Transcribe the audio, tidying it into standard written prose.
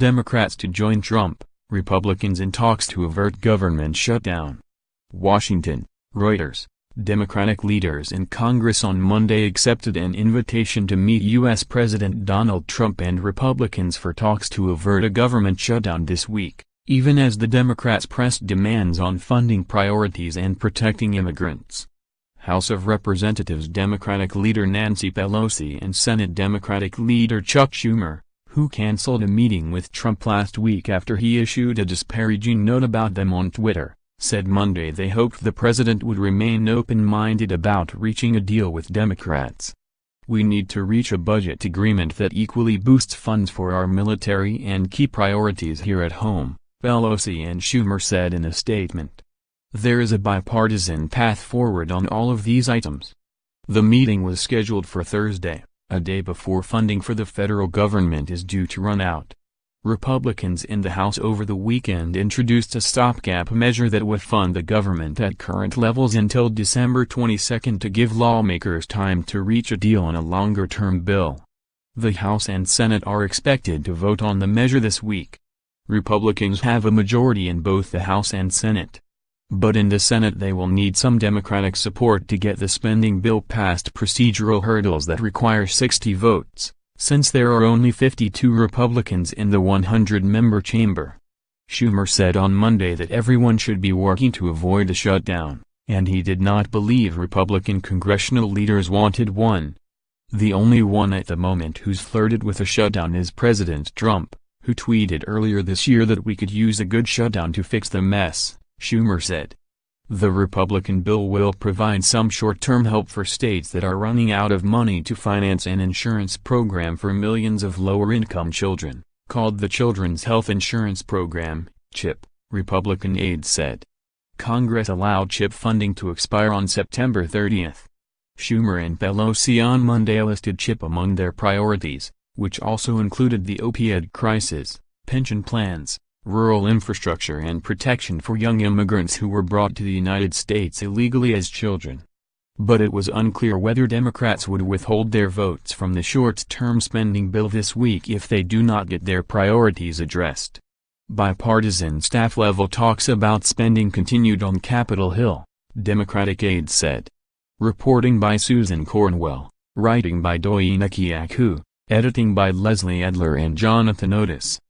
Democrats to join Trump, Republicans in talks to avert government shutdown. Washington, Reuters. Democratic leaders in Congress on Monday accepted an invitation to meet U.S. President Donald Trump and Republicans for talks to avert a government shutdown this week, even as the Democrats pressed demands on funding priorities and protecting immigrants. House of Representatives Democratic leader Nancy Pelosi and Senate Democratic leader Chuck Schumer, who canceled a meeting with Trump last week after he issued a disparaging note about them on Twitter, said Monday they hoped the president would remain open-minded about reaching a deal with Democrats. "We need to reach a budget agreement that equally boosts funds for our military and key priorities here at home," Pelosi and Schumer said in a statement. "There is a bipartisan path forward on all of these items." The meeting was scheduled for Thursday, a day before funding for the federal government is due to run out. Republicans in the House over the weekend introduced a stopgap measure that would fund the government at current levels until December 22 to give lawmakers time to reach a deal on a longer-term bill. The House and Senate are expected to vote on the measure this week. Republicans have a majority in both the House and Senate. But in the Senate they will need some Democratic support to get the spending bill past procedural hurdles that require 60 votes. Since there are only 52 Republicans in the 100-member chamber. Schumer said on Monday that everyone should be working to avoid a shutdown, and he did not believe Republican congressional leaders wanted one. "The only one at the moment who's flirted with a shutdown is President Trump, who tweeted earlier this year that we could use a good shutdown to fix the mess," Schumer said. The Republican bill will provide some short-term help for states that are running out of money to finance an insurance program for millions of lower-income children, called the Children's Health Insurance Program, CHIP, Republican aides said. Congress allowed CHIP funding to expire on September 30. Schumer and Pelosi on Monday listed CHIP among their priorities, which also included the opioid crisis, pension plans, rural infrastructure and protection for young immigrants who were brought to the United States illegally as children. But it was unclear whether Democrats would withhold their votes from the short-term spending bill this week if they do not get their priorities addressed. Bipartisan staff-level talks about spending continued on Capitol Hill, Democratic aides said. Reporting by Susan Cornwell, writing by Doina Kiaku, editing by Leslie Adler and Jonathan Otis.